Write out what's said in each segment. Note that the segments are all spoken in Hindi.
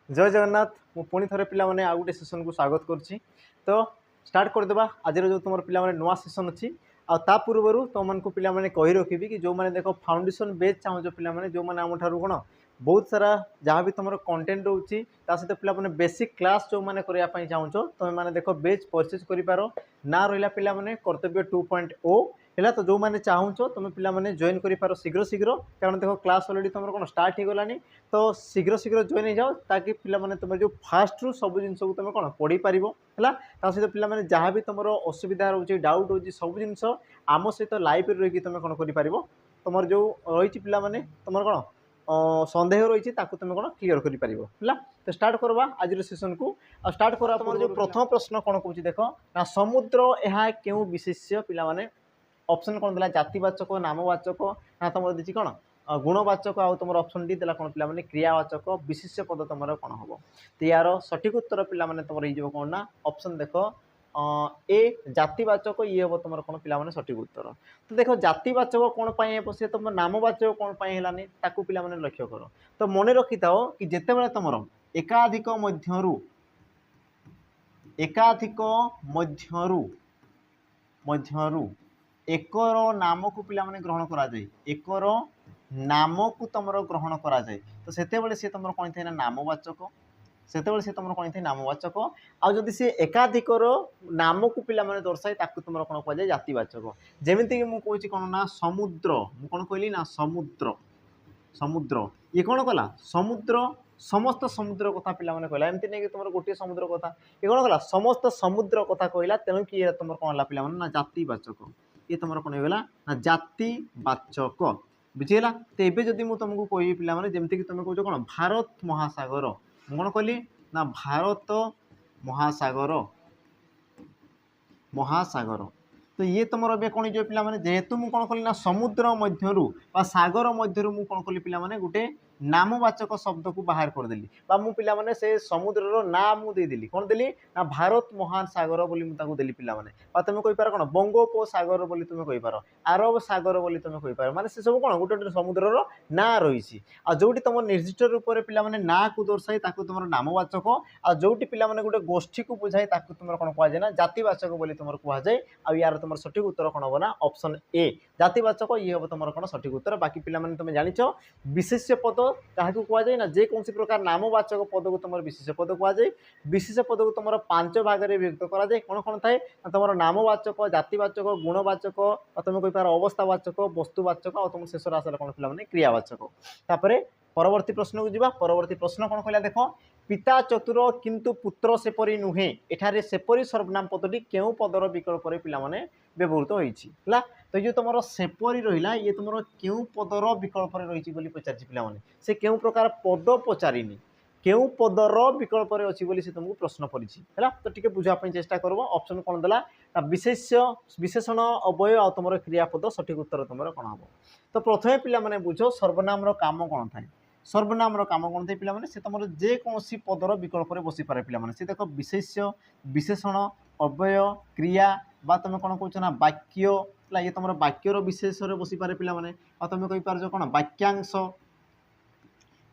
जय जगन्नाथ मु पुणी थे पे आउ गोटे सेसन को स्वागत करुच्ची। तो स्टार्ट करदे आज जो तुम पे नुआ सेसन अच्छी आ पूर्व तुमको पे कही रखी कि जो मैंने देख फाउंडेशन बेच चाहो पे जो मैंने आम ठार कौन बहुत सारा जहाँ भी तुम कंटेंट रोचे सहित पे बेसिक क्लास जो मैंने करने चाहो तुम मैंने देख बेच परचेज कर ना रहा पे कर्तव्य 2.0 है। तो जो मैंने चाहो तुम पे जॉइन कर शीघ्र शीघ्र कारण देख क्लास अलरेडी तुम कौन स्टार्ट हो गलानी तो शीघ्र शीघ्र जॉइन हो जाओ ताकि पे तुम जो फास्ट रू सब जिन तुम कौन पढ़ी पार है। सहित पे जहाँ भी तुम असुविधा रोचे डाउट हो सब जिन आम सहित लाइव रही तुम कौन कर तुम जो रही पे तुम कौन सन्देह रही तुम कौन क्लीयर कर। तो स्टार्ट करवा आज सेसन को स्टार्ट करवा तुम जो प्रथम प्रश्न कौन कौन देख ना समुद्र यह क्यों विशेष्य पे ऑप्शन कौन देला जातिवाचक नामवाचक ना तुम देखिए कौन गुणवाचक आउ तुम ऑप्शन डी देला कौन पे क्रियावाचक विशेष्य पद तुम कौन हम तो यार सठिक उत्तर पे तुम हो कौन ना ऑप्शन देख ए जातिवाचक ये हम तुम कौन पे सठिक उत्तर। तो देख जातिवाचक कौन हे सी तुम नामवाचक कौन है पे लक्ष्य कर। तो मन रखी था कि जिते बड़े तुम एकाधिक मध्यरु एकर नाम को पिला माने ग्रहण करा जाए एकर नाम को तुम ग्रहण करा जाए तो सेते सी तुम कौन थे ना नामवाचक सेते सी तुम कौन थे नामवाचक आदि सी एकाधिकर नाम को पिला माने दर्शाए ताकू तुम कौन कह जातिवाचक जमीक मुझे कौन ना समुद्र मुझे कौन कहली ना समुद्र समुद्र ये कौन कला समुद्र समस्त समुद्र कथा पिला माने कहला एमती नहीं कि तुम गोटे समुद्र कथा ये कौन कला समस्त समुद्र कथा कहला तेणु कि तुम कौन पे ना जातिवाचक ये तुम कौन होगा ना जातिवाचक बुझीगला। तो ये जदि मुझे तुमको कह पे जमीक तुम कौच कौन भारत महासागर कौन कहली ना भारत महासागर महासागर तो ये तुम ए कौन जो पे जेहेतु मुझे कौन कली ना समुद्र मध्यरु सागर मध्यरु मुझे कौन कली पे गोटे नामवाचक शब्द को बाहर करदेली पे से समुद्र ना मुदेली कौन देली ना भारत महासागर बोली देली पे तुम कहींपार कौन बंगोपसागर बोली तुम कहींपार आरब सागर बोली तुम कहींपार माने से सब कौन गोटे समुद्र ना रही जो तुम निर्दिष्ट रूप से पे ना को दर्शाए तुम नामवाचक आ जो पे गोटे गोष्ठी को बुझाए तुम कौन कहुए ना जातिवाचक बोली तुम कहुए आ यार तुम सठिक उत्तर कौन हम ना ऑप्शन ए जातिवाचक ये हम तुम कौन सठिक उत्तर। बाकी पे तुम जान विशेष्य पद क्या कहुए ना जेकोसी प्रकार नामवाचक पद को तुम विशेष पद कहुए विशेष पद को तुम 5 भाग में विभक्त कराए कौन कौन थाए तुम नामवाचक जातिवाचक गुणवाचक तुम कहींपार अवस्थावाचक वस्तुवाचक और तुम शेष आसला कौन पे क्रियावाचक। तापर परवर्ती प्रश्न को जीवा परवर्ती प्रश्न कौन कहला देख पिता चतुर किंतु पुत्र सेपरी नुहे एठारे सेपरी सर्वनाम पदटी क्यों पदर विकल्प पे व्यवहृत होती है। तो ये तुम सेपरी रहा ये तुम क्यों पदर विकल्प रही पचार पे से क्यों प्रकार पद पचारिनी क्यों पदर विकल्प अच्छी से तुमको प्रश्न पड़ी है। तो टी बुझापी चेष्टा कर ऑप्शन कौन देला विशेष्य विशेषण अवय आ तुम क्रियापद सठिक उत्तर तुम कौन हम। तो प्रथम पे बुझ सर्वनाम काम कौन थाए सर्वनाम काम कौन थे पे से तुम जेकोसी पदर विकल्प बसी पारे पे से देख विशेष्य विशेषण अव्यय क्रिया बा तुम कौन कौच ना वाक्य ये तुम वाक्यर विशेष बसी पारे पे तुम कहींपार कौन वाक्यांश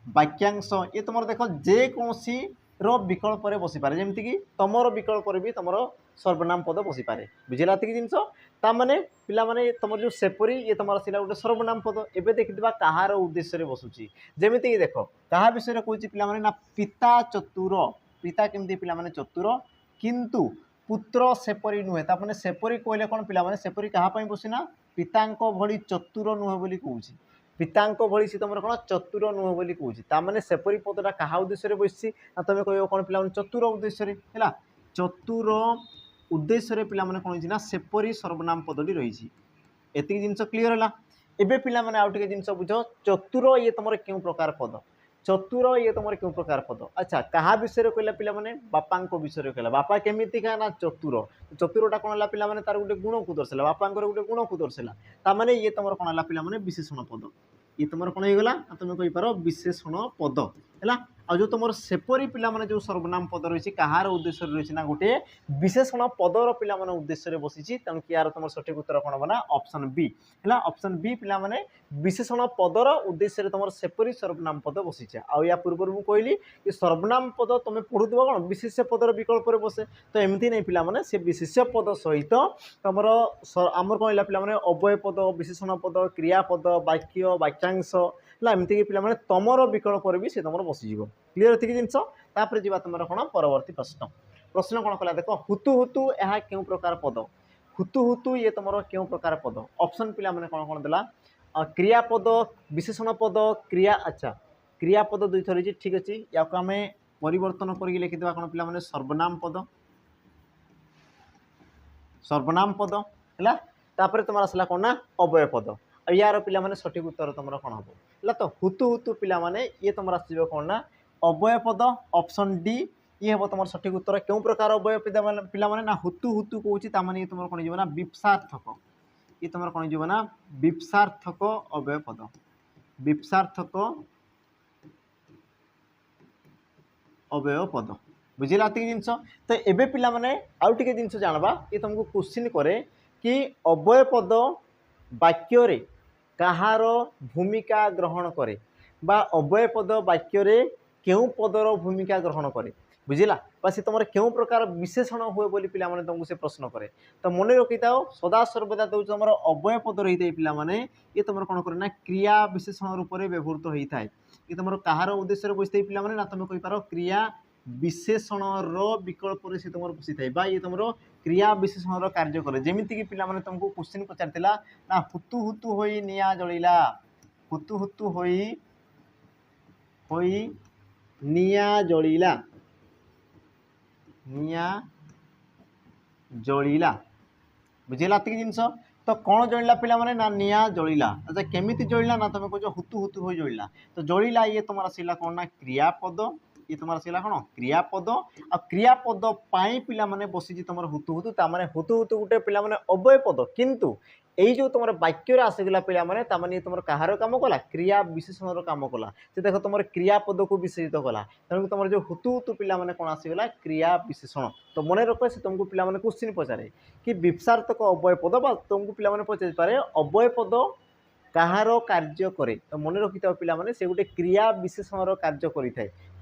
वाक्यांश ये तुम देख जेकोसी विकल्प बसी पारे जमीक तुम विकल्प भी तुम सर्वनाम पद बसी पारे बुझेगा जिनस ताने पे तुम जो सेपरी ये तुम आसला गोटे सर्वनाम पद एवं देखा कहार उद्देश्य बसुची जमीक देख क्या विषय कौच पे ना पिता चतुर पिता केमती पे चतुर किंतु पुत्र सेपरी नुहे ताने सेपरी कहले कौन पे सेपरी क्या बसीना पिता भली चतुर नुहे बोली कहूँ पिता भली सी तुम कौन चतुर नुह बोली कहूँ सेपरी पदटा क्या उद्देश्य बसी तुम कह कौन पे चतुर उद्देश्य है चतुर उद्देश्य पे कौन ना सेपरी सर्वनाम पदटी रही एति जिनस क्लीयर है। एबे पिला माने आउ टिके जिनस बुझ चतुर ये तुम क्यों प्रकार पद चतुर ये तुम क्यों प्रकार पद अच्छा क्या विषय कहला पे बापा विषय कहला बापा केमिति का ना चतुर चतुरटा कौन है पे तार गोटे गुण को दर्शाला बापा गोटे गुण को दर्शाला ताने ये तुम कौन है पे विशेषण पद ये तुम कौन होगा तुम कहींपार विशेषण पद है। आ जो तुम सेपरी पिला माने जो सर्वनाम पद रही कहार उद्देश्य रही ना गोटे विशेषण पदर पिला माने उद्देश्य बसी तेणु यार तुम सठिक उत्तर कौन हम ना ऑप्शन बी है ऑप्शन बी पिला माने विशेषण पदर उद्देश्य तुम सेपरी सर्वनाम पद बसी आ पूर्व मुझे कहली कि सर्वनाम पद तुम पढ़ुव कौन विशेष्य पदर विकल्प बसे तो एमती नहीं पिला माने से विशेष्य पद सहित तुम आमर कौन है पिला अव्यय पद विशेषण पद क्रियापद वाक्य वाक्यांश एमती कि पिला तमर विकल्प भी से तुम बसीज क्लीयर थी जिनस तापर जी तुम कौन परवर्त प्रश्न प्रश्न कौन कला देख हुतु हुतु यह क्यों प्रकार पद हुतु हुतु ये तुम क्यों प्रकार पद ऑप्शन पिला माने कौन कौन देला क्रियापद विशेषण पद क्रिया अच्छा क्रियापद दुई थर ठीक अच्छे या आम परिवर्तन करके लिखिदा कौन पिला माने सर्वनाम पद है तापर तुम आसला कौन ना अव्यय पद यार पिला माने सठिक उत्तर तुम कौन हम है तो हुतु हुतु पिला माने ये तुम आसो कौन ना अव्यय पद ऑप्शन डी ये हम तुम सठिक उत्तर क्यों प्रकार अव्यय पिला माने ना हुतु हुतु कौची तामाने ये तुम कौन ना विप्सार्थक ये तुम कौन ना विप्सार्थक अव्यय पद विप्सार्थक अव्यय पद बुझेगा ये जिनस तो एबे पिला माने आउ टिके जिनस जानबा ये तुमको क्वेश्चन करे कि अव्यय पद वाक्य रे कहार भूमिका ग्रहण करे बा अव्यय पद वाक्य रे केउ पदर भूमिका ग्रहण करे बुझिला बा से तुम क्यों प्रकार विशेषण हुए बोली पिला माने तुमको से प्रश्न करे तो मन रखी था सदा सर्वदा दौर तुम अव्यय पद रही है पिला माने ये तुम कौन करे ना क्रिया विशेषण रूप से व्यवहृत होता है ये तुम कहार उद्देश्य बसते पिला माने ना तुम कहीपर क्रिया विशेषण विकल्प से तुम बसी था ये तुम क्रिया विशेषण कार्य करे जमीती कि पिला माने तुमको क्वेश्चन पचार ना हुतु हुतु होई निया जलिला हुतु हुतु होई निया जलिला निया जलिला बुझेगा ये जिनस तो कौन जलिला पिला माने ना निया जलिला अच्छा केमिति जलिला ना तुम कह हुतु हुतु होई जलिला तो जलिला ये तुम आसला कौन ना क्रियापद ये तुम आसला कौन क्रियापद आ क्रियापद पाई पिला माने बसी तुम हुतु हुतु तामाने हुतु हुतु गोटे पिला माने अव्यय पद किंतु यही जो तुम वाक्य आसगला पिला माने तामाने तुम कहार काम कला क्रिया विशेषण काम कला से देख तुम क्रियापद को विशेषित कला तेणु तुम जो हुतु हुतु पिला माने कौन आसगला क्रिया विशेषण तो मन रख से तुमको पिला माने क्वेश्चन पचारे कि विप्सार्थक अव्यय पद बा तुमको पिला माने पचारि पारे अव्यय पद कहार कार्य करे तो मन रखि पिला माने से गोटे क्रिया विशेषण कार्य करें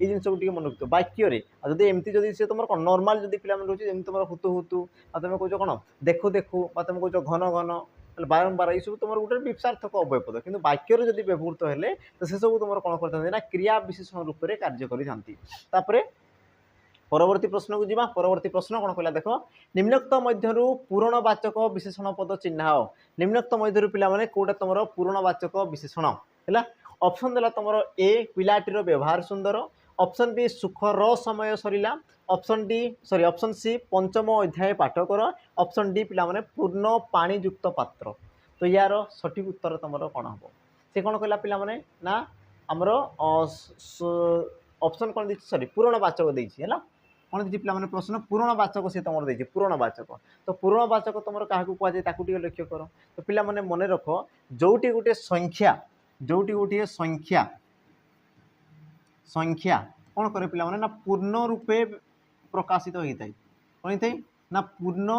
ये जिन को मन रखिथ वाक्य जदि एमती जदि से तुम कौन नर्माल जदि पिला रोचे जमी तुम हुतु हुतु तुम कौच कौन देखु देखु तुम कौच घन घन बारंबार ये सब तुम गोटे विप्सार्थक अव्यय पद कि वाक्य जदि व्यवहृत हेले तो से सब तुम कौन करते ना क्रिया विशेषण रूप से कार्य करें परवर्ती प्रश्न को जीवा परवर्ती प्रश्न कौन कहला देख निम्नोक्त मध्यरु पूरणवाचक विशेषण पद चिन्हाओ निम्नोक्त मध्यरु पिला माने कोटा तुम पूरणवाचक विशेषण है ऑप्शन देला तुम ए पिलाटीर व्यवहार सुंदर ऑप्शन बी सुखर समय सरिला option D sorry option C पंचम अध्याय पाठ कर ऑप्शन डी पिला माने पूर्ण पानीयुक्त पात्र तो यार सठिक उत्तर तुम कौन हम से कौन कहला पिला माने ना आमर ऑप्शन कौन देखिए सॉरी पूरणवाचक देछि है कौन देखिए पिला माने प्रश्न पूरणवाचक से तुम देखिए पूरणवाचक तो पूरणवाचक तुम क्या कहुए ताकू लक्ष्य कर तो पिला माने मन रख जोटी गोटे संख्या संख्या कौन करे पिला माने ना पूर्ण रूपे प्रकाशित होता है कौन होता है ना पूर्ण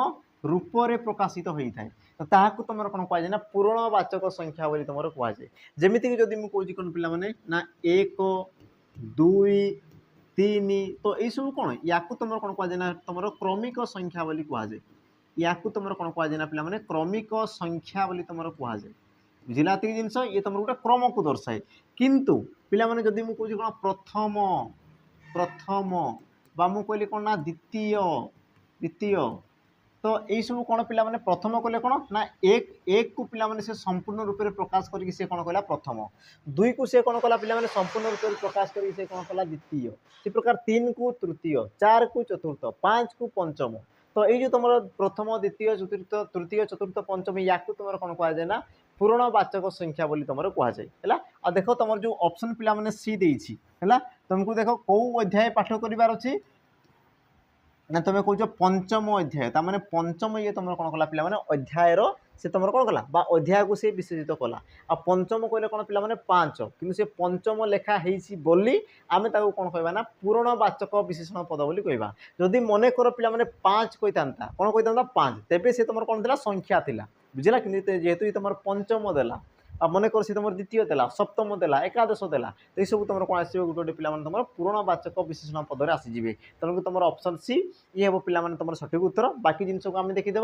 रूप से प्रकाशित होता है तो ताकू तुम कौन कहुए ना पूरणवाचक संख्या बोली तुम कहुए जमीक जदि मुझे कौन कौन पिला माने ना 1 2 3 तो यही सब कौन या तुम कौन कहुए ना तुम क्रमिक संख्या बोली कहुए या तुम कौन कहुए ना पिला माने क्रमिक संख्या बोली तुम कहुए बुझिला ये जिनस ये तुम गोटे क्रम को दर्शाए किंतु पिला माने जदि मुझे कौन कौन प्रथम प्रथम बा मुझे कहली कौन ना द्वितीय द्वितीय तो यही सब कौन पिला माने प्रथम कहले कौन ना एक को पिला माने से संपूर्ण रूप से प्रकाश करके से कौन कहला प्रथम 2 को से कौन कहला पिला माने संपूर्ण रूप से प्रकाश करके से कौन कहला द्वितीय से प्रकार 3 को तृतीय 4 को चतुर्थ 5 को पंचम तो ये जो तुम प्रथम द्वितीय चतुर्थ तृतीय चतुर्थ पंचम या तुम कौन कहुए ना पूरणवाचक संख्या बोली तुम कहुए है आ देख तुम जो ऑप्शन पिला माने सी देछि है तुमको देख कौ अध्याय पाठ करिवार अछि ना तुम कौच पंचम अध्याय तार पंचम ये तुम कौन कला पे अध्यायर से तुम कौन कला अध्याय को सी विशेषित कला आ पंचम कहले कौन पे 5 कि से पंचम लेखा बोली आम कौन कहना पूर्णवाचक विशेषण पद बोली कहवा जदि मन कर पे 5 कही था कौन कही 5 तेबे से तुम कौन संख्या थिला बुझला कि जेहेतु तुम पंचम देला आ मन कर सी तुम द्वितीय देला सप्तम देला एकादश देला तो ये सब तुम कौन आस गोटे पे तुम पूर्णवाचक विशेषण पद आसीजे तेणुक तुम ऑप्शन सी ये हम पे तुम सठिक उत्तर बाकी जिनस को आम देखीदे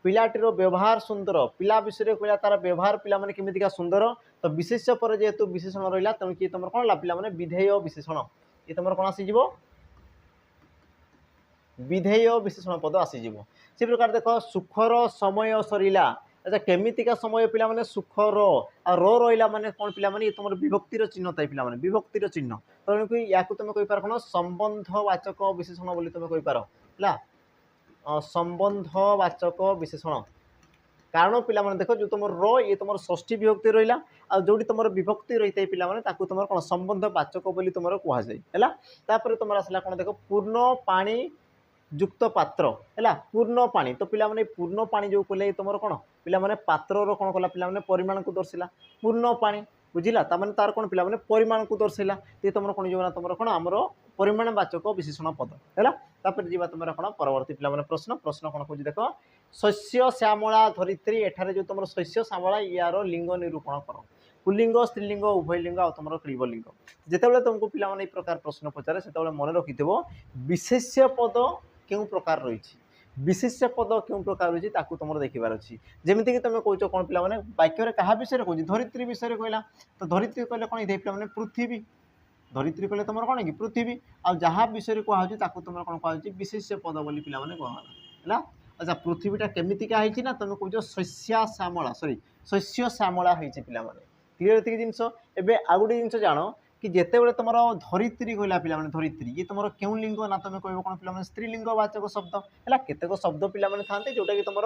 पिलाटीर व्यवहार सुंदर पिला विषय कहला तार व्यवहार पे केमिका सुंदर तो विशेष्य पर जेहेतु विशेषण रहा तेणुक तुम कौन पे विधेय विशेषण ये तुम कौन आसीज विधेय विशेषण पद आसीज से प्रकार देख सुखर समय सरीला अच्छा केमितिका समय पे सुखर आ रहा माने कौन पे ये तुम विभक्तिर चिन्ह थाए पे विभक्तिर चिन्ह तेणुक या तुम कहींपार कौन संबंधवाचक विशेषण बोली तुम कहींपार है संबंधवाचक विशेषण कारण पे देख जो तुम ये तुम षष्ठी विभक्ति रहा आ जो तुम विभक्ति रही है पे तुम कौन संबंधवाचक बोली तुम कहुए तुम आसला कौन देख पूर्ण पानी युक्त पात्र है पूर्ण पानी तो पे पूर्ण पानी जो कहले तुम कौन पे पात्र कौन कला पे परिमाण को दर्शाला पूर्ण पानी बुझला तार कौन पे परिमाण को दर्शाला तो तुम कौन जो तुम कौन आमर परिमाणवाचक विशेषण पद है जी तुम कौन परवर्ती पे प्रश्न प्रश्न कौन कह देख शस्य श्यामला धरित्री एठारे जो तुम शस्य श्यामला यार लिंग निरूपण कर पुलिंग स्त्रीलिंग उभयलिंग आ तुम क्लीबलिंग जिते तुमको पे प्रकार प्रश्न पचारे से मन रखि विशेष्य पद क्यों प्रकार रही विशेष्य पद क्यों प्रकार रही तुम देखार अच्छी जमीक तुम कौच कौन पे वाक्य क्या विषय कौन धरित्री विषय कहला तो धरित्री कहले कौन पे पृथ्वी धरित्री कहले तुम कौन कि पृथ्वी आ जहाँ विषय कहुच्छी तुम कौन कह विशेष्य पद बोली पे कहला अच्छा पृथ्वीटा केमितिका है ना तुम कौच शस्या श्यामला सॉरी शस्य श्यामला है पे क्लीयर ये जिनस एवं आ गए जिन जान कि जिते बड़े तुम धरित्री कहला पे धरित्री ये तुम क्यों लिंग ना तुम कह कौन पे स्त्रीलिंगवाचक शब्द है केतेक शब्द पे था जोटा कि तुम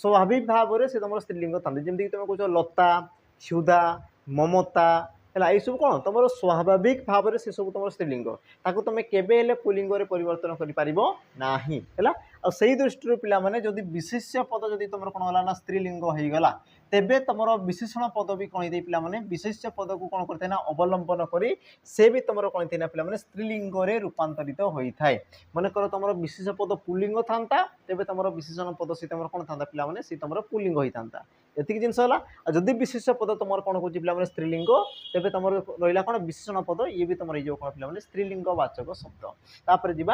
स्वाभाविक भाव में से तुम स्त्रीलिंग था जमीक तुम कौच लता क्षुधा ममता है सब कौन तुम स्वाभाविक भाव में से सब तुम स्त्रीलिंग ताकू तुम केवे पुलिंग परिवर्तन करना से दृष्टि पे जदि विशेष्य पद जदि तुम कौन होगा ना स्त्रीलिंग हो गला तेबे तुम विशेषण पद भी कौन पे विशेष्य पद को कौन करते ना अवलंबन करी से भी तुम कौन थे पे स्त्रीलिंग रूपांतरित होता है मन कर तुम विशेष पद पुलिंग था तेज तुम विशेषण पद सी तुम कौन था पे सी तुम पुलिंग होता ये जिनस है जदि विशेष पद तुम कौन कौन पे स्त्रीलिंग तेज तुम रहा कौन विशेषण पद ये भी तुम ये कौन पे स्त्रीलिंगवाचक शब्द तापर जी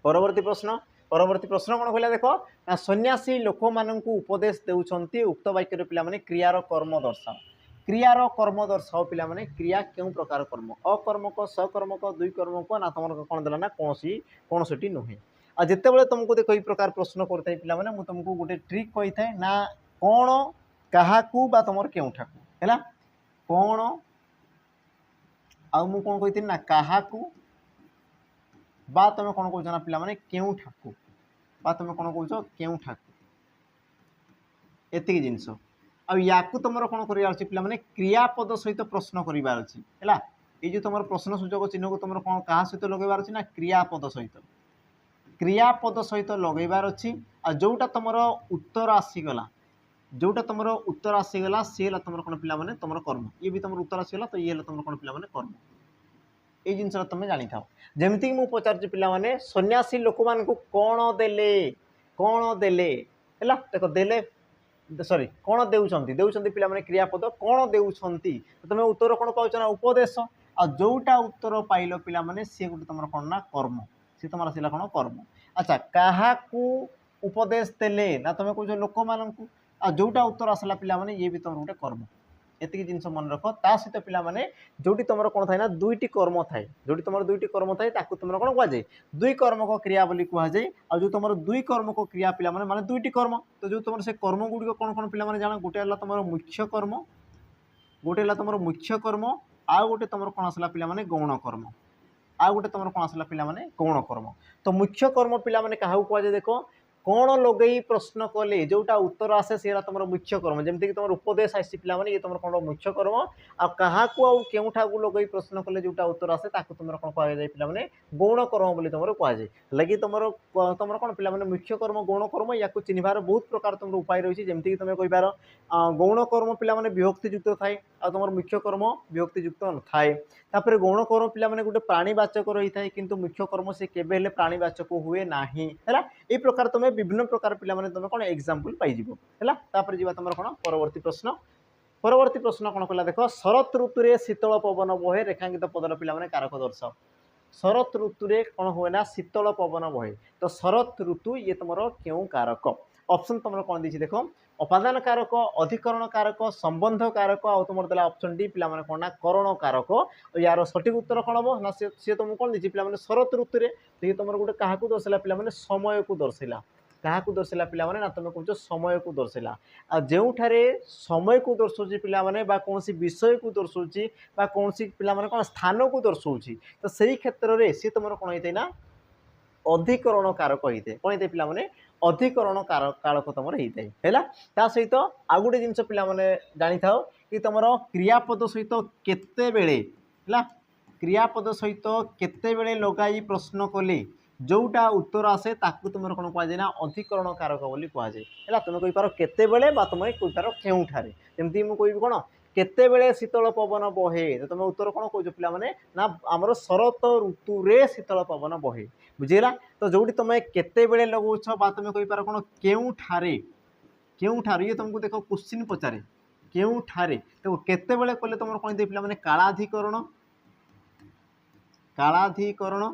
परवर्ती प्रश्न परवर्ती प्रश्न कौन कहला देख ना सन्यासी लोक मान उपदेश देउछंती उक्त वाक्य पे क्रियार कर्म दर्शाओ क्रियार कर्म दर्शाओ पे क्रिया क्यों प्रकार कर्म अकर्मक सकर्मक द्विकर्मक ना तुम कौन देला ना कौन सी नुहे आ जिते बड़े तुमको देख प्रकार प्रश्न करते पे तुमको गोटे ट्रिक कही था ना कौन क्या तुम केउठा है कौन आउ कौन कही ना क्या बा तुम कौन कौन पे केउठा बा तुम कौन कौच केउठा एति जिनस आ तुम कौन कर क्रियापद सहित प्रश्न करार अच्छी है ये जो तुम प्रश्न सूचक चिन्ह को तुम कौन क्या सहित लगेबार अच्छी ना क्रियापद सहित लगेबार अच्छी आ जोटा तुम उत्तर आसीगला जोटा तुम उत्तर आसीगला सी है तुम कौन पे तुम कर्म ये भी तुम उत्तर आसीगला तो ये तुम कौन पे कर्म ये जिन तुम जानी था जमीक मुझे पचार पे सन्यासी लोक मान कौन देले है देख देले सॉरी कौन देउछंती पे क्रियापद कौन देउछंती तुम उत्तर कौन पाच ना उपदेश आ जोटा उत्तर पाइल पे सी गोटे तुम कौन ना कर्म सी तुम आसला कौन कर्म अच्छा क्या उपदेश देले ना तुम कह लोक मान जोटा उत्तर आसला पे ये भी तुम गोटे कर्म एति जिनस मन रख ता सहित पे जोटी तुम कौन थाए ना दुईटी कर्म थाए जोटी तुम दुईटी कर्म थाए तुम कौन कहुए दुई कर्मक क्रिया बोली कहुए आ जो तुम दुई कर्मक क्रिया पे माने दुईटी कर्म तो जो तुम से कर्म गुड़िक कौन कौन पे जान गोटे है तुम मुख्य कर्म गोटे है तुम मुख्य कर्म आ गोटे तुम कौन आसला पे गौण कर्म आ गोटे तुम कौन आसला पे गौण कर्म तो मुख्य कर्म पे क्या कहुए देख कौन लगे प्रश्न कले जोटा उत्तर आसे से तुम मुख्य कर्म जमीक तुम उपदेश आसी पे ये तुम कौन मुख्य कर्म आ क्या केउठा को लगे प्रश्न कले जोटा उत्तर आसे तुम कौन कह पे गौण कर्म बोली तुम कहुए लगे तुम तुम कौन पे मुख्य कर्म गौण कर्म या चिन्हबार बहुत प्रकार तुम उपाय रही जमीक तुम कहींपार गौण कर्म पे विभक्तियुक्त थाए आ तुम मुख्य कर्म विभक्तियुक्त न थाए तापर गौण कर्म पे गोटे प्राणीवाचक रही है किंतु मुख्य कर्म से केवे प्राणीवाचक हुए ना है ये प्रकार तुम विभिन्न प्रकार पे तुम कौन एग्जाम्पल पाइज है जी तुम कौन परवर्ती प्रश्न कौन कहला देख शरत ऋतु में शीतल पवन बहे रेखांकित पदर पे कारक दर्शाओ शरत ऋतु में कौन हुए ना शीतल पवन बहे तो शरत ऋतु ये तुम क्यों कारक ऑप्शन तुम कौन दी देख अपादान कारक अधिकरण कारक संबंध कारक आ तुम देला ऑप्शन डी पे कौन ना करण कारक यार सठिक उत्तर कौन हम ना सी तुमको कौन दी पे शरत ऋतु में तो ये तुम गोटे क्या दर्शाला पे समय को दर्शाला क्या दर्शाला पे ना तुम कौन समय को दर्शाला आ जो समय को दर्शाऊँ पे कौन विषय को दर्शाऊँ कौन पे कौन स्थान को दर्शाऊँ तो सही क्षेत्र में सी तुम कौन होता है ना अधिकरण कारक होता है कौन होता है पे अधिकरण कारक तुम होता है सहित आउ गोटे जिन पे जानी था कि तुम क्रियापद सहित केतेबेले क्रियापद सहित केतेबेले लगाई प्रश्न कले जोटा उत्तर आसे ताकू तुम कौन कहुए ना अधिकरण कारक बोली कहुए है तुम कहींपार केतेबेले तुम कहींपार केउठारे जमी मुझे कह कौन केतेबेले शीतल पवन बहे तो तुम उत्तर कौन कौच पे ना आमर शरत ऋतु रे शीतल पवन बहे बुझीगला तो जोटी तुम केतेबेले लगाउछ बा तुम कहींपार कौन केउठारे केउठारे ये तुमको देख क्वेश्चन पचारे केउठारे देखो केतेबेले कले तुम कौन दे पे कालाधिकरण कालाधिकरण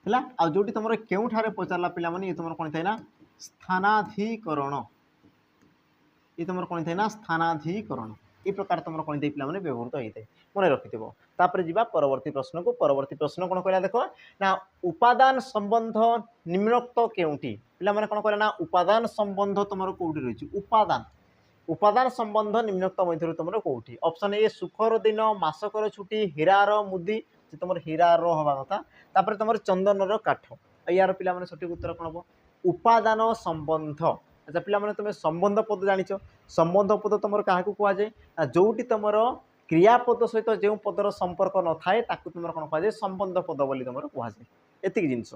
है आ जोटी तुम केउठारे पचारा पे ये तुम कौन थे ना स्थानाधिकरण ये तुम कौन थे ना स्थानाधिकरण ये प्रकार तुम कौन पे व्यवहृत होता है मन रखिथ्वर जी परवर्ती प्रश्न को परवर्ती प्रश्न कौन कहला देख ना उपादान संबंध निम्नोक्त केउटी पे कौन कहला ना उपादान संबंध तुम कौटी रही उपादान उपादान संबंध निम्नोक्त मध्य तुम कौटी ऑप्शन ए सुखर दिन मासकर छुट्टी हीरार मुदी तुम हीरार हवा कथा तुम चंदन काठ यार पे सठिक उत्तर कौन हम उपादान संबंध अच्छा पे तुम संबंध पद जाच संबंध पद तुम क्या कहुए जोटी तुम क्रियापद सहित जो पदर संपर्क न थाए तुम कौन कहुए संबंध पद बोली तुम कहुए एति जिनस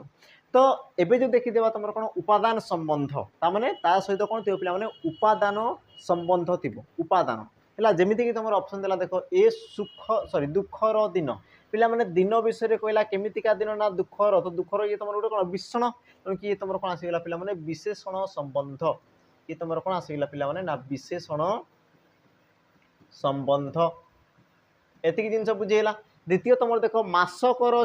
तो एबे जो देखीदेवा तुम कौन उपादान संबंध ताने ता सहित कौन थी पे उपादान संबंध थी उपादान है जमीक तुम ऑप्शन देला देख ए सुख सॉरी दुखर दिन पे दिन विषय कहला केमितिका दिन ना दुखर तो दुखर ये तुम गोटे कौन विषण तेणुक ये तुम कौन आसगला पे विशेषण संबंध ये तुम कौन आसगला पे ना विशेषण संबंध एति जिन बुझेगा द्वितीय तुम देख मासकर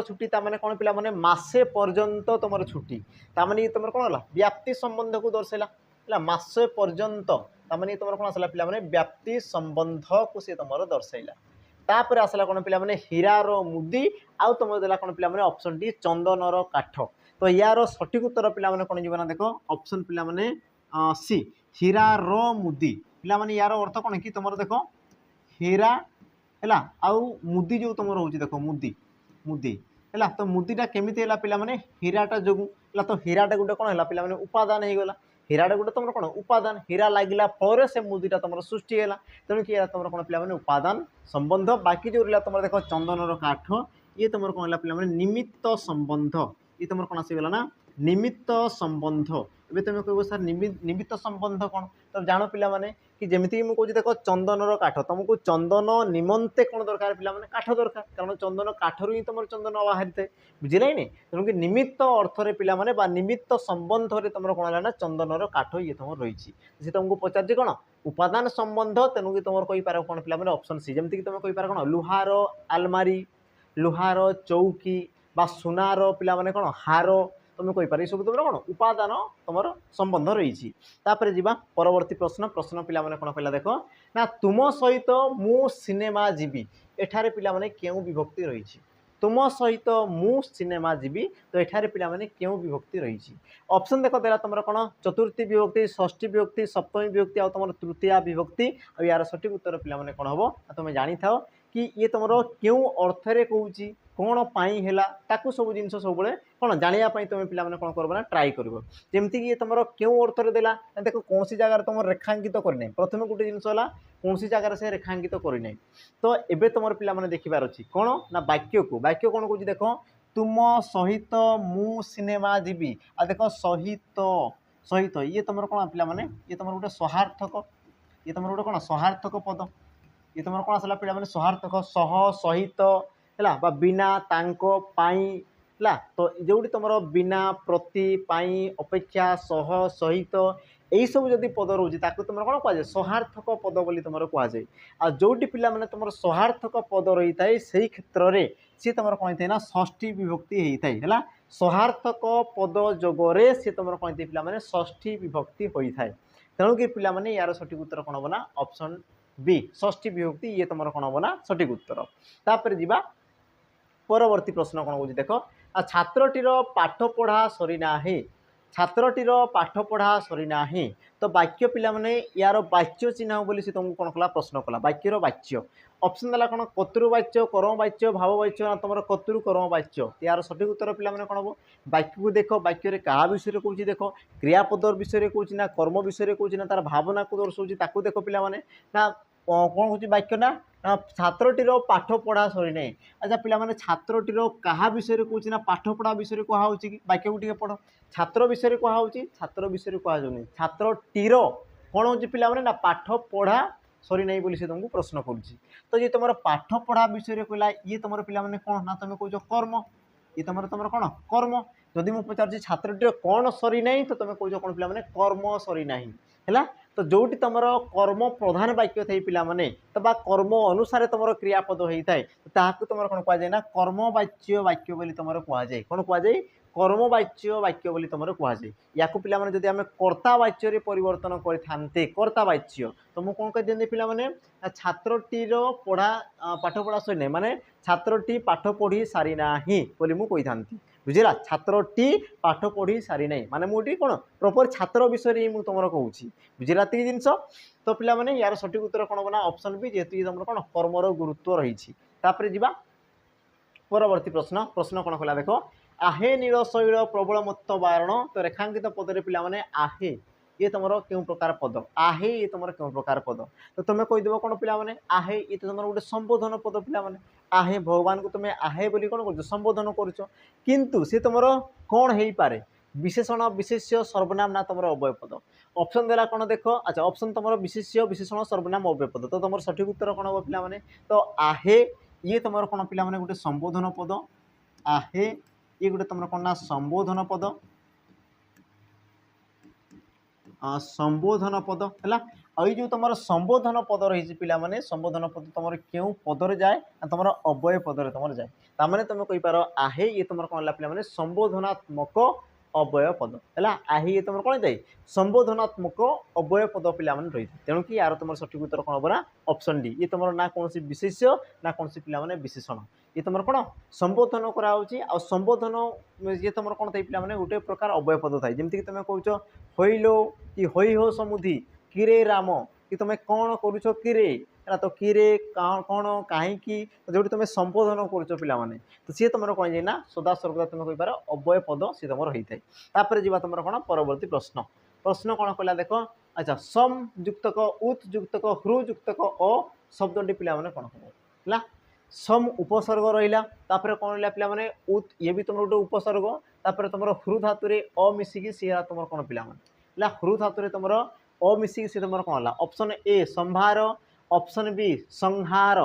छुट्टी ताने कौन पे मासे पर्यंत तुम छुट्टी ताने तुम कौन है व्याप्ति संबंध को दर्शाला है मासे पर्यंत ताने तुम कौन आसला पे व्याप्ति संबंध को सी तुम दर्शाइला तापर आसला कौन पे हीरार मुदी आउ तुम देला कौन पे ऑप्शन डी चंदनर काठ तो यार सठिक उत्तर पे कौन जीवना देख ऑप्शन पे सी हीरार मुदी पे यार अर्थ कौन कि तुम देख हीरा है आउ मुदी जो तुम रोचे देख मुदी मुदी है तो मुदीटा केमी है पे हीराटा जो तो हीराटा गोटे कौन है पे उपादान हो गला हीराटा गोटे तुम कौन उपादान हीरा लगिला पर से मुदीटा तुम सृष्टि है तेणु कि तुम कौन पे उपादान संबंध बाकी जो रहा तुम देख चंदनर काठ ये तुम कौन है पे निमित्त संबंध ये तुम कौन आसीगला ना निमित्त संबंध ए तुम कह सर निमित्त संबंध कौन तो जान पे कि जमीक मुझे देख चंदनर काठ तुमको चंदन निमंते कौन दरकार पे काठ दरकार कारण चंदन काठर ही तुम चंदन बाहरी थाए बुझे नहीं तेणुक निमित्त अर्थ पे निमित्त संबंध में तुम कौन है ना चंदनर काठ ये तुम रही सी तुमको पचार कौन उपादान संबंध तेणुक तुम कहींपार कौन पे ऑप्शन सी जमीक तुम कहींपार कौन लुहार आलमारी लुहार चौकी बा सुनार पे कौन हार तुम कहींपार सब तुम कौन उपादान तुम संबंध रही जी परवर्ती प्रश्न प्रश्न पे कौन कहला देख ना तुम सहित मु सिनेमा जीवी एठारे पिलामाने केउ विभक्ति रही तुम सहित मु सिनेमा जीवी तो एठारे पिलामाने केउ विभक्ति रही ऑप्शन देख देला तुम कौन चतुर्थी विभक्ति षष्ठी विभक्ति सप्तमी विभक्ति आ तुम तृतीया विभक्ति आ यार सठिक उत्तर पिलामाने कौन हम तुम जानी था कि ये तुम क्यों अर्थरे कहूँ कौन पाई हैला ताकू सब जिन सब कौन जानिया तुम पे कौन कर ट्राए कर जमीक ये तुम क्यों अर्थ देला देख कौन सी जगार तुम रेखांकित करना प्रथम गोटे जिनस कौन सी जगार से रेखांकित करना तो एबे तुम पे देखिबार अच्छी कौन ना वाक्य को वाक्य कौन कौन देख तुम सहित मु सिनेमा जीवी आ देख सहित सहित ये तुम कौन पे ये तुम गोटे सहार्थक ये तुम गोटे कौन सहार्थक पद ये तुम कौन आसला पे सहार्थक सह सहित है बा बिना तांको पाई है तो जो तुम बिना प्रति पाई अपेक्षा सह सहित यही सब जदि पद रोचे तुम कौन कहुए सहार्थक पद बोली तुम कहुए आ जोटी पिला तुम सहार्थक पद रही है से क्षेत्र में सी तुम कौन होता है ना षष्ठी विभक्ति होता है सहार्थक पद जोगरे सी तुम कौन पे षष्ठी विभक्ति होता है तेणुक पे यार सठिक उत्तर कौन हम ना ऑप्शन बी षष्ठी विभक्ति ये तुम कौन हम ना सठिक उत्तर तापर जी परवर्ती प्रश्न कौन कौन देख छात्रटीर पाठ पढ़ा सरीना छात्रटीर पाठ पढ़ा सरीना तो वाक्य पिला यार वाच्य चिन्ह बोली से तुमको कौन कला प्रश्न कला वाक्यर वाच्य ऑप्शन देला कौन कर्तृवाच्य कर्म वाच्य भाववाच्य ना तुम कर्तृ कर्म वाच्य यार सठिक उत्तर पे कौन हम वाक्य को देख वाक्य क्या विषय कौन देख क्रियापद विषय कौन ना कर्म विषय कौन ना तार भावना को दर्शाऊँ ताकू देख पे ना कौन हूँ वाक्य ना छात्रटीर पाठ पढ़ा सरी ना अच्छा पे छात्रटीर क्या विषय कौन ना पाठ पढ़ा विषय कहुँ कि वाक्य को पढ़ छात्र विषय कहुँ छात्र विषय कहुनी छात्रटीर कौन हूँ पे ना पाठ पढ़ा सरी ना बोली से तुमको प्रश्न करुँच तो ये तुम पाठ पढ़ा विषय कहला ये तुम पे कौन ना तुम कौच कर्म ये तुम कौन कर्म जदि मुझे पचार छात्रटीर कौन सरी ना तो तुम कौच कौन पे कर्म सरी ना है तो जोटी तुम कर्म प्रधान वाक्य थे पे तो कर्म अनुसार तुम क्रियापद होता है तो तुम कौन कहुए ना कर्मवाच्य वाक्य बोली तुम कहुए कौन कहुए कर्मवाच्य वाक्य बोली तुम कहुए या पे जब आम कर्तावाच्य परिवर्तन करते कर्तावाच्य तो मुझे कौन कही पे छात्रटीर पढ़ा पाठ पढ़ा सरी ना माने छात्रटी पाठ पढ़ी सारी ना बोली मुझे कही था बुझेगा छात्रटी पाठ पढ़ी सारी ना माने मुझे कौन प्रॉपर छात्र विषय मुझे तुम कहूँ बुझेगा ये जिनस तो पे यार सठिक उत्तर कौन बना ऑप्शन बी जेहेतु तुम कौन कर्मर गुरुत्व रही परवर्ती प्रश्न प्रश्न कौन कला देख आहे नील शैल प्रबल मत बारण तो रेखांकित पदरे पे आहे ये तुम क्यों प्रकार पद आहे ये तुम क्यों प्रकार पद तो तुम कहीदेव कौन पे आहे ये तो तुम गोटे संबोधन पद पे आहे भगवान को तुम आहे बोली कौन कर संबोधन कर किंतु सी तुम कौन हो पारे विशेषण विशेष्य सर्वनाम ना तुम अव्यय पद ऑप्शन देला कौन देख अच्छा ऑप्शन तुम विशेष्य विशेषण सर्वनाम अव्यय पद तो तुम सठिक उत्तर कौन हम पे तो आहे ये तुम कौन पे गोटे संबोधन पद आहे ये गोटे तुम कौन ना संबोधन पद संबोधन पद है आई जो तुम संबोधन पद रही पे संबोधन पद तुम क्यों पदर जाए तुम अव्यय पदर तुम जाए ताने तुम कहींपार आहे ये तुम कौन है पे संबोधनात्मक अव्यय पद है आहे ये तुम कौन जाए संबोधनात्मक अव्यय पद पे रही तेणु कि यार तुम सठिक उत्तर कौन हम ना ऑप्शन डी ये तुम ना कौन विशेष्य ना कौन पे विशेषण ये तुम कौन संबोधन कराऊँच आ संबोधन ये तुम कौन थे पे गोटे प्रकार अव्यय पद थाए जमीक तुम कौच होइलो कि होई हो समुधी किरे राम कि तुम कौन करुच किरे है तो किरे कौन कहीं जो तुम संबोधन करुच पे तो सी तुम कौन जाए ना सदा सर्वदा तुम कहींपार अव्यय पद सी तुम होता है तापर जी तुम कौन परवर्ती प्रश्न प्रश्न कौन कहला देख अच्छा सम युक्तक उत युक्तक ह्रु युक्तक अ शब्दी पे कौन हम है सम उपसर्ग रहा कौन रहा पे उत ये भी तुम गोटे उपसर्ग तापर तुम ह्रु धातु अ मिसिकी सी तुम कौन पे ह्रु धातु तुम अ मिसिकी सी तुम कौन है ऑप्शन ए संभार ऑप्शन बी संहार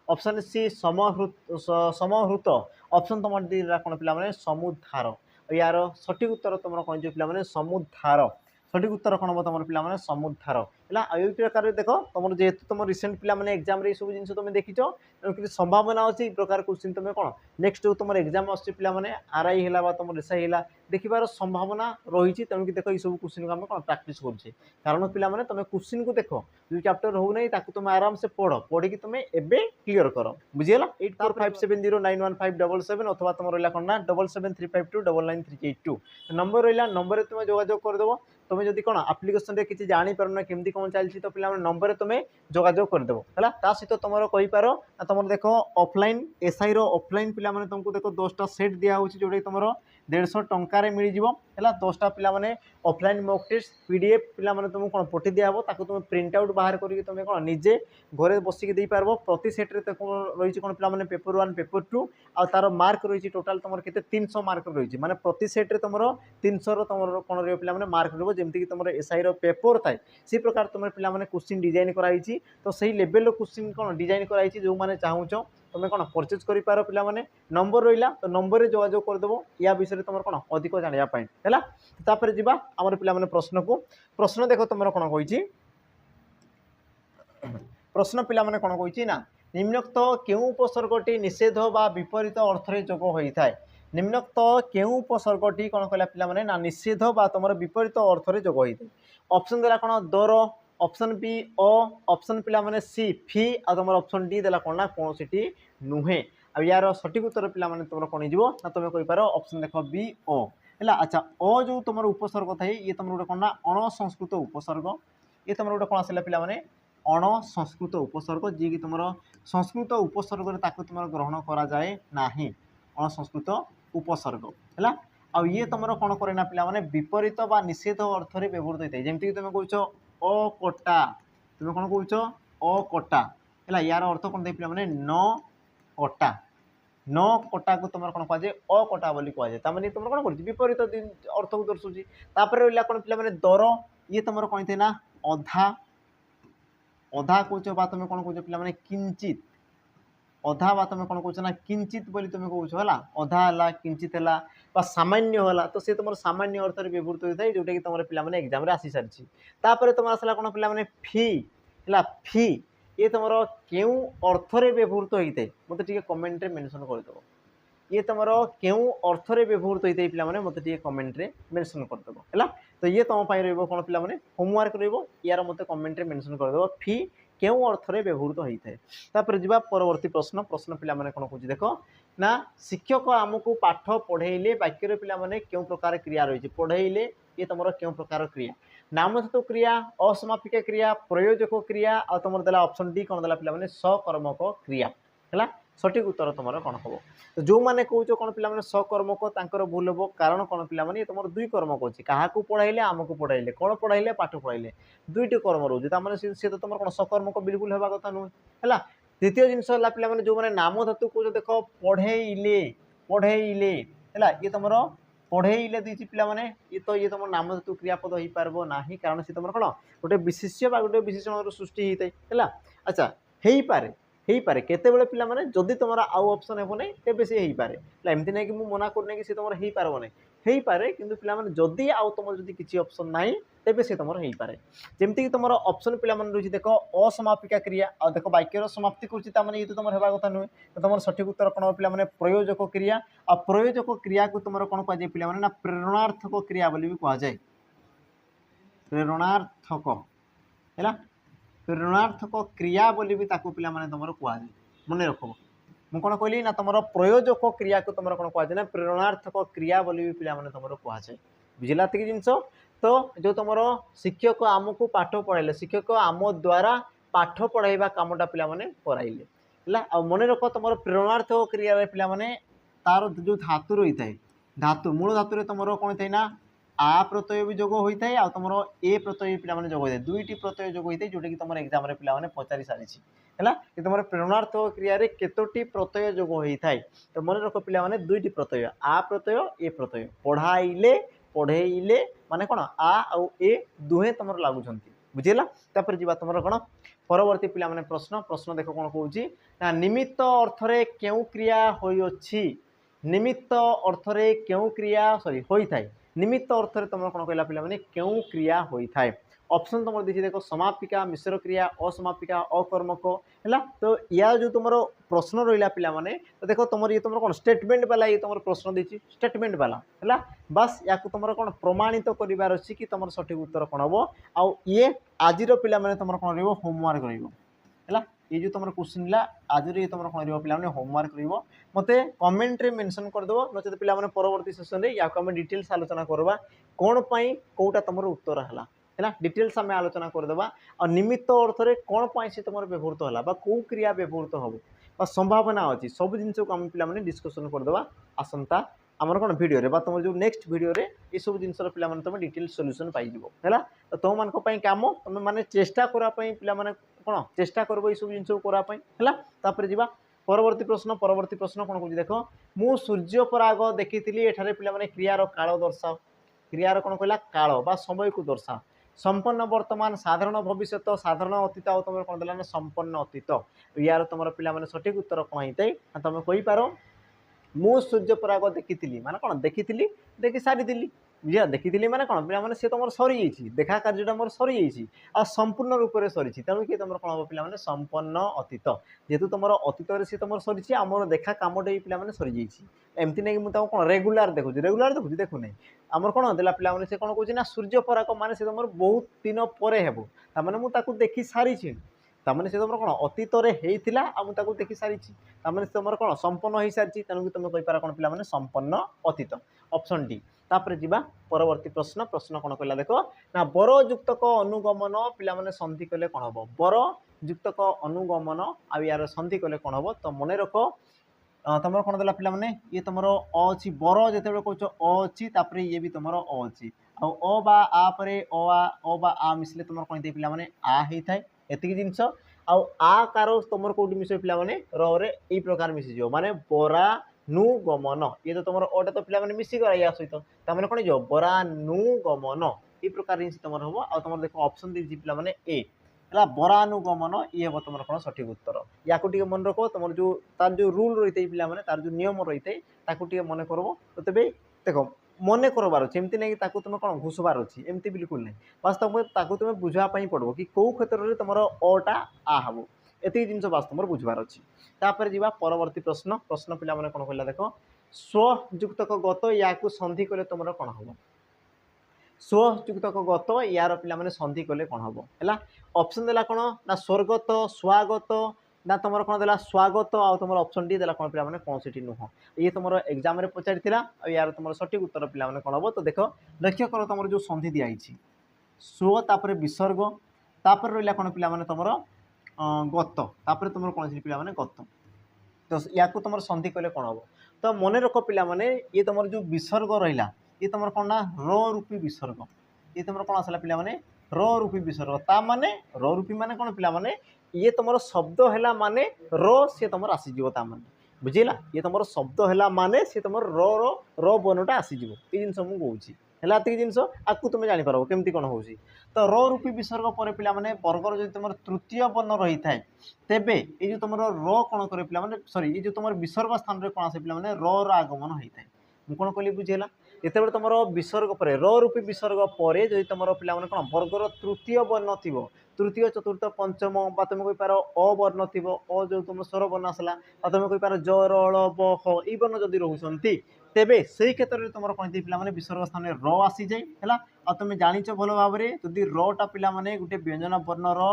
ऑप्शन सी समहृत ऑप्शन तुम कौन पे समुद्धार यार सठिक उत्तर तुम कौन जो पे समुद्धार सठिक उत्तर कौन हम तुम पे समुद्धार है ये प्रकार देख तुम जेहेतु तुम रिसेंट पे एग्जाम सब जिन तुम देखीच तेणुक संभावना अच्छी प्रकार क्वेश्चन तुम कौन नेक्स्ट जो तुम एग्जाम आसने आरआई है तुम एसआई है देखिबार संभावना रही तेणुक देख ये सब क्वेश्चन को आम कौन प्रैक्टिस करुचे कारण पे तुम क्वेश्चन को देख जो चैप्टर हो ना तुम आराम से पढ़ तुम एवं क्लीयर कर बुझीगला 8457091577 अथवा तुम रहा कौन ना 7735299382 नंबर रहा नंबर तुम जोगाजोग करदेव तुम जदि कौन आप्लिकेसन रे किसी जानी पारना केमती कौन चलती तो पिला नंबर तुम जोगाजोग करदेव है ता सहित तुम कहीपर तुम देख ऑफलाइन एसआई रो ऑफलाइन पिला माने तुमको देखो 10टा सेट दिया होची जोडे तुम 150 टंकार मिल जीवो है 10टा पिला माने ऑफलाइन मॉक टेस्ट पीडीएफ पिला माने तुमको कौन पठी दिया हो ताको तुम प्रिंट आउट बाहर करके तुम कौन निजे घरे बसिक दे पारबो प्रति सेट रे रही कौन पिला माने पेपर 1 पेपर 2 आ तार मार्क रही टोटाल तुम केते 300 मार्क रही माने प्रति सेट रे तुम 300 तुम कौन रही पिला माने मार्क रही जेमती कि तुम एसआई रो पेपर थाए से प्रकार तुम पिला माने क्वेश्चन डिजाइन कराई तो सही लेवल क्वेश्चन कौन डिजाइन कराई जो माने चाहूच तुम कौन परचेज कर पार पिला माने नंबर रहा तो नंबर रे जोगाजोग करदेव या विषय तुम कौन अधिक जानापी है तापर जी आम पिला माने प्रश्न को प्रश्न देख तुम कौन कही प्रश्न पिला माने कौन कही ना निम्नोक्त केउ उपसर्गटी निषेध बा विपरीत अर्थ जोग होता है निम्नोक्त केउ उपसर्गटी कौन कहला पिला माने ना निषेध बा तुम विपरीत अर्थ जोग होता है ऑप्शन देला कौन दर ऑप्शन बी ओ ऑप्शन पिला माने सी फी आ तुम ऑप्शन डी देला कौन ना कौन सी नुहे आ यार सठिक उत्तर पिला माने तुम कौन हो ना तुम कहीपर ऑप्शन देख बी ओ है अच्छा ओ जो तुम उपसर्ग थाए ये तुम गोटे कौन ना अणसंस्कृत उपसर्ग ये तुम गोटे कौन आसला पिला माने अणसंस्कृत उपसर्ग जी कि तुम संस्कृत उपसर्ग तुम ग्रहण करा जाए नाही अणसंस्कृत उपसर्ग है आ ये तुम कौन करे ना पिला माने विपरीत बा निषेध अर्थ रे व्यवहृत होता है जमती तुम कह अकटा तुम कौन कह अकटा है यार अर्थ कौन दे पिला माने न कटा न कटा को तुम कौन कहुए अकटा बोली कहुए ताने तुम कौन कर विपरीत अर्थ को दर्शाऊँ तापर रहा कौन पिला माने दर ये तुम कौन थे ना अधा अधा कौच तुम कौन कह पिला माने किंचित अधा बा तुम कौन कह ना किंचित बोली तुम कह अधा है किंचित है सामान्य है तो सी तुम सामान्य अर्थ में व्यवहृत होता है जोटा कि तुम पे एग्जाम आसी सारी तापर तुम आसला कौन पिला माने फी है फी ये तुम क्यों अर्थ में व्यवहृत होता है मत कमेंट रे मेंशन करदेव ये तुम क्यों अर्थ में व्यवहृत होता है पे मत कमेंट रे मेंशन करदेव है तो ये तुम कौन पे होमवर्क यार मत कमेंट रे मेंशन करदेव फी क्यों अर्थ में व्यवहृत होता है तापर जी परवर्ती प्रश्न प्रश्न पिला माने कौन कह देख ना शिक्षक आमको पाठ पढ़ेले वाक्य पिला माने क्यों प्रकार क्रिया रही पढ़ेले ये तुम क्यों प्रकार क्रिया नामधातु क्रिया असमापिका क्रिया प्रयोजक क्रिया आ तुम देला ऑप्शन डी कौन देला पिला माने सकर्मक क्रिया है सठिक उत्तर तुम कौन हम तो जो मैंने कौच कौन पे सकर्मक तांकर भूल हम कारण कौन पे तुम दुई कर्मक अच्छी क्या पढ़ाइले आमको पढ़ाइले कौन पढ़ाइले पाठ पढ़ाइले दुईटी कर्म रोचे सी तो तुम कौन सकर्मक बिल्कुल होगा कथा नुहे है द्वितीय जिनस पे जो मैंने नाम धातु कौच देख पढ़ेइले पढ़ेइले है ये तुम पढ़ेइले दी पिला माने ये तो ये तुम नाम धातु क्रियापद हो पार ना कारण सी तुम कौन गोटे विशेष्य गोटे विशेषण सृष्टि होता है अच्छा हो पारे हो पारे केतेबेले पिला माने जदि तुम आउ ऑप्शन हेबो नै तेबे से हो पारे एमती नहीं कि मु मना करने कि से तुम हो पारबो नै हो पारे किंतु पिला माने जदि आउ तुम जदि किछि ऑप्शन नाही तेबे से तुम हो पारे जेमती कि तुम ऑप्शन पिला माने रही देख असमापिका क्रिया आ देख वाक्यर समाप्ति करछि ता माने ये तो तुम हेबा कथा नुहे तो तुम सठिक उत्तर कोन पिला माने प्रयोजक क्रिया आ प्रयोजक क्रिया को तुम कोन कह जाय पिला माने ना प्रेरणार्थक क्रिया बोली भी कह जाय प्रेरणार्थक हैला प्रेरणार्थक क्रिया बोली भी ताको पिला माने तुम कह मन रख मुझे कौन कहली ना तुम प्रयोजक क्रिया को तुम कौन कह ना प्रेरणार्थक क्रिया बोली भी पिला माने तुम कह बुझला कि जिनस तो जो तुम शिक्षक आमको पाठ पढ़ाइले शिक्षक आम द्वारा पाठ पढ़ाइबा कामटा पिला माने कराइले है मन रख तुम प्रेरणार्थक क्रिया पिला माने तार जो धातु रही है धातु मूल धातु तुम कौन थे ना आ प्रत्यय भी जोग होता है आ तुम ए प्रत्यय पिला माने जोग होता है दुईटी प्रत्यय जोग होता है जोटा कि तुम एग्जाम रे पिला माने पचारि सारी है कि तुम प्रेरणार्थक क्रिया रे केतोटी प्रत्यय जोग होता है तो मन रख पिला माने दुईटी प्रत्यय आ प्रत्यय ए प्रत्यय पढ़ाइले पढ़ेइले माने कौन आ आउ ए दुहे तुम लगुंट बुझेगा तापर जी तुम कौन परवर्ती पिला माने प्रश्न प्रश्न देख कौन कौन निमित्त अर्थरे क्यों क्रिया होइछि निमित्त अर्थरे क्यों क्रिया सॉरी होता है निमित्त अर्थ तुम कौन कहला पिला माने क्यों क्रिया होता है ऑप्शन तुम देखिए देख समापिका मिश्र क्रिया असमापिका अकर्मक है तो या जो तुम प्रश्न रहा पिला माने तो देख तुम ये तुम कौन स्टेटमेंट वाला ये तुम प्रश्न देती स्टेटमेंट वाला है बस या तुम कौन प्रमाणित करार अच्छी कि तुम सठिक उत्तर कौन हम आउ ये आज पिला माने तुम कौन होमवर्क है ये जो तुम क्वेश्चन आज ये तुम कौन पे होमवर्क रही मत कमेंट रे मेंशन करदेव नचेत पे परवर्ती सेसन में या डिटेल्स आलोचना करवा कौन पाई कौटा तुम उत्तर है डिटेल्स आम आलोचना करदेवा और निमित्त अर्थ में कौन पाई से तुम व्यवहृत है कौ क्रिया व्यवहृत हम संभावना अच्छी सब जिन को आम पे डिस्कसन करदेवा आसंता आमर कौन भिडियो रे तुम जो नेक्स्ट भिडियो रे ये सब जिन पे तुम डिटेल सॉल्यूशन पाइब है तो तुम मान कम तुम मैंने चेष्टा करने पे कौन चेष्टा कर सब जिन करवाई जा परवर्ती प्रश्न कौन कह देख मु सूर्य पराग देखी एठारे पे क्रियार काल दर्शाओ क्रियार कौन कहला काल बा समय को दर्शाओ संपन्न वर्तमान साधारण भविष्य साधारण अतीत आ तुम कौन देना संपन्न अतीत यार तुम पे सठिक उत्तर कौन होता है तुम कहींपार मु सूर्य पराग देखी माने कौन देखी देखी सारी बुझा देखी माने कौन पे सी तुम सरी देखा कार्यटा मोर सरी आ संपूर्ण रूप से सरी तेणु कि तुम कौन हम पे संपन्न अतीत जेहेतु तुम अतीत सी तुम सरी आमर देखा कमटे पे सरी एमती नहीं मुझे कौन रेगुलार देखुची देखुना आमर कौन देला पे से कौन कौन सूर्य पराग माने से तुम बहुत दिन पर हे मुझे देखी सारी ताने से तुम कौन अतीत होता देखी सारी ताने तुम कौन संपन्न हो सारी तेणुक तुम कहींपार कौन पे संपन्न अतीत ऑप्शन डी तापर जीवा परवर्ती प्रश्न कौन कहला देख ना बर युक्तक अनुगमन पे संधि कले कौन हम बर युक्तक अनुगमन आ यार संधि कले कौन हम तो मन रख तुम कौन देला पे ये तुम अच्छी बर जो कौच अच्छी ये भी तुम अच्छी आ बा आ मिसले तुम कौन पे आ होता है एतिक जिनस आकार तुम कौटी मिसे पे रे यही प्रकार मिसीज माने बरा नु गमन ये तो तुम अटा तो पे मिसिगला या सहित ताने कौन हो बरानुगमन ये प्रकार जिन तुम हम आ तुम देख ऑप्शन दी पे ए है बरानुगमन ये हम तुम कौन सठिक उत्तर या मन रख तुम जो तार जो रूल रही है पे तार जो नियम रही है मन कर तो तेज देख मन करवार अच्छे एमती नहीं तुम कौन घुसबार अच्छी एमती बिल्कुल नहीं बास तुम बुझापी पड़ो कि कौ क्षेत्र में तुम अटा आ हम एति जिन बास तुम बुझबार अच्छी तापर जी परवर्ती प्रश्न पे कौन कहला देख स्वयुक्तक गत या संधि कले तुम कौन हम स्वयुक्तक गत यार पे संधि कले कौन हम है ऑप्शन देला कौन ना स्वर्गत स्वागत ना तुम कौन देला स्वागत आ तुम ऑप्शन डी देला कौन पे कौन सी नुह ये तुम एग्जाम पचार यार तुम सठिक उत्तर पे कौन हम तो देख लक्ष्य कर तुम जो संधि दिखाई स्व तापर विसर्ग तापर रहा कौन पे तुम गत तापर तुम कौन सी पे गत तो या तुम संधि कले कौन हम तो मन रख पे ये तुम जो विसर्ग रहा ये तुम कौन ना र रूपी विसर्ग ये तुम कौन आसला पे र रूपी विसर्ग ता माने र रूपी माने कौन पे ये तुम शब्द है माने र सी तुम आसीज बुझेगा ये तुम शब्द है माने सी तुम र वर्णटा आसीज ये जिन मुझे है जिन आपको तुम जापर केमती कौन हो तो र रूपी विसर्ग पर पे वर्गर जो तुम तृतीय वर्ण रही है तेबे ये जो तुम र कौन करे पे सॉरी ये जो तुम विसर्ग स्थान में कौन आसे पे र आगमन होता है मुझे कौन कहली बुझेगा जिते तुम विसर्ग पर र रूपी विसर्ग पर जो तुम पे कौन वर्गर तृतीय वर्ण थी तृतीय चतुर्थ पंचम बा तुम कहींपार अवर्ण थी जो तुम स्वर वर्ण आसला तुम कहींपार ज र ळ ब ह ये वर्ण जदि रोचती तेबे से क्षेत्र में तुम कौन पे विसर्ग स्थान में र आसी जाए है आ तुम जाच भल भाव में जदि रटा पे गोटे व्यंजन वर्णर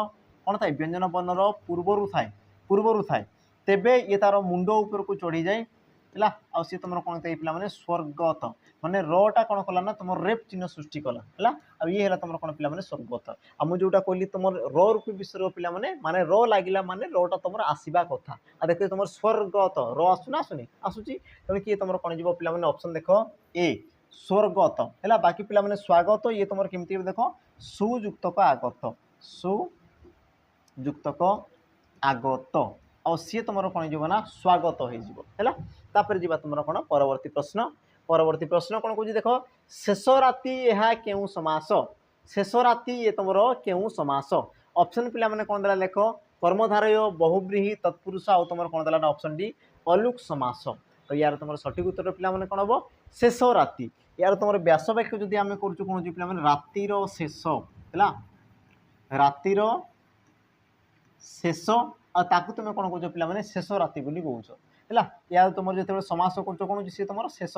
कौन थाए व्यंजन वर्णर पूर्वर थाए तेबे ये तार मुंड उपर को चढ़ी जाए है आ सी तुम कौन पे स्वर्गत माने रटा कौन कला ना तुम रेप चिन्ह सृष्टि कला है आ ये है तुम कौन पे स्वर्गत आ मुझे जोटा कहली तुम र रूपी विसर्ग पे माने र लगिला माने रटा तुम आसवा कथा आ देख तुम स्वर्गत र आसुना आसुनी आसूची तेणु किए तुम कौन जी पे ऑप्शन देख ए स्वर्गत है बाकी पे स्वागत ये तुम केमती देख सुयुक्तक आगत सुयुक्तक आगत और सी तुम कौन ना स्वागत होपर जी तुम कौन परवर्ती प्रश्न कौन कह देख शेष राति यह केउ समास शेष राति ये तुम केउ समास ऑप्शन पे कौन देला देख कर्मधारय बहुब्रीहि तत्पुरुष आ तुम कौन देला ऑप्शन डी अलुक समास तो यार तुम सठिक उत्तर पे कौन हम शेष राति यार तुम व्यास वाक्य जब आम करुँ कौन पे रातिर शेष है रातिर शेष ताकू तुम कौन कौच पे शेष राति बोली कौच है या तुम जो समास कर कौन सी तुम शेष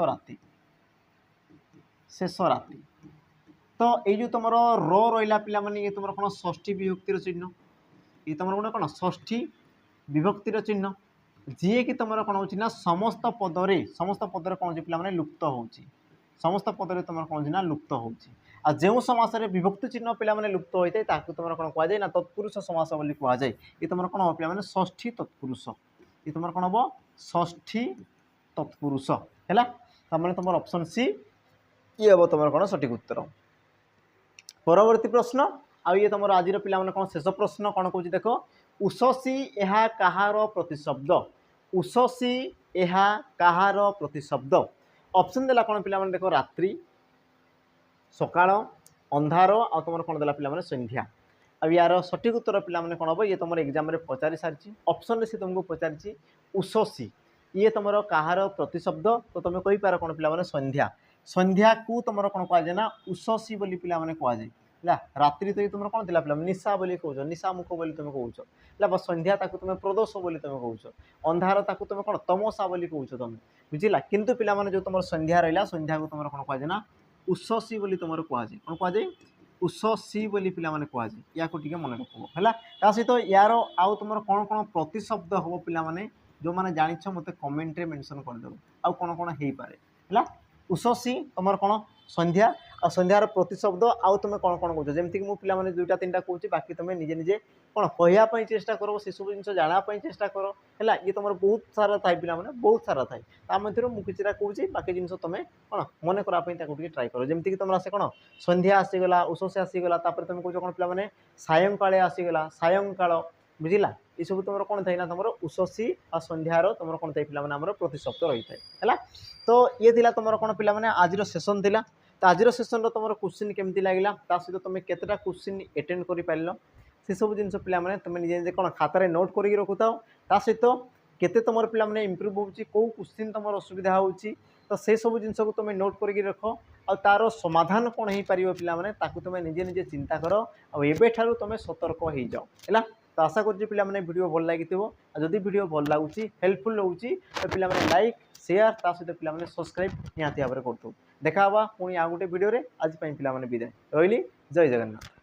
राति तो ये तुम रहा पे ये तुम कौन षष्ठी विभक्तिर चिन्ह ये तुम गोटे कौन षष्ठी विभक्तिर चिन्ह जी कि तुम कौन हो समस्त पदरे कौन हो पे लुप्त हो समस्त पदरे तुम कौन ना लुप्त हो जो समास विभक्ति चिन्ह पे लुप्त होता है तुम कौन कहुए ना तत्पुरुष समास बोली कहुए ये तुम कौन हम पे षष्ठी तत्पुरुष ये तुम कौन हम षष्ठी तत्पुरुष है तुम ऑप्शन सी ये हम तुम कौन सठिक उत्तर। परवर्ती प्रश्न ये तुम आज पे कौन शेष प्रश्न कौन कौन देख उषसी यह कहार प्रतिशब्द उषसी यह कहार प्रतिशब्द ऑप्शन देला कौन पे देख रात्रि सकाळ अंधार आ तुम कौन देला पे संध्या अब यार सठिक उत्तर पे कौन हम ये तुम एग्जाम पचारि सारी ऑप्शन से तुमको पचारि उषसी ये तुम कहार प्रतिशब्द तो तुम कहींपार कौन पे संध्या संध्या को तुम कौन कहुए ना उषसी बोली पे कहुए रात्रि तो ये तुम कौन थी पे निशा बोली कौच निशा मुख बोली तुम कौच संध्या ताकू तुम प्रदोष बोली तुम कौच अंधार ताकू तुम कौन तमसा बोली कौच तुम बुझला किंतु पिला जो तुम संध्या रहा संध्या को तुम कौन कहुए ना उषसी बोली तुम कहुए कौन कहुए उषसी बोली पिला कहुए या मन रख है सहित यार आउ तुम कौन कौन प्रतिशब्द हम पे जो मैंने जान मत कमेंट मेंशन करदेव आउ कौन कौन हो पाए है उषसी तुम कौन संध्या आ संध्यार प्रतिशब्द आउ तुम कौन कौन कौच जमीक मुझे पाने दुईटा तीन कौच बाकी तुम निजे निजे कौन कहवाई चेष्टा कर से सब जिन जानापी चेष्टा कर है ये तुम बहुत सारा थाए पे बहुत सारा थाए मध्य मुझे किसी कौच बाकी जिन तुम कौन मन कराई ट्राए कर जमीक तुम आसे कौन संध्या आसीगला उषसी आसीगला तुम कौच कौन पे सायंकाले आसीगला सायंकाल बुझला ये सब तुम कौन थाई ना तुम उषसी आ संध्यार तुम कौन थाई पे प्रतिशब्द रही है तो ये थिला तुम कौन पे आज सेसन थिला तो आज सेसन तुम क्वेश्चन केमती लगे सहित तुम केतेटा क्वेश्चन अटेंड कर पार से सब जिन पे तुम निजे निजे कौन खातार नोट कर रखुताओ सहित केते तुम पे इम्प्रूव हो क्वेश्चन तुम असुविधा हो तो से सब जिन को तुम नोट कर रख आ तार समाधान कौन हो पार पे तुम निजे निजे चिंता कर आबे तुम सतर्क हो जाओ है तो आशा करुँच पे वीडियो भल लगी जदि वीडियो भल लगुच हेल्पफुल रोचे तो पे लाइक शेयर ता सहित पे सब्सक्राइब निहाती भाव में करते देखा पुणी आ गोटे वीडियो आज पे विदाय रही जय जगन्नाथ।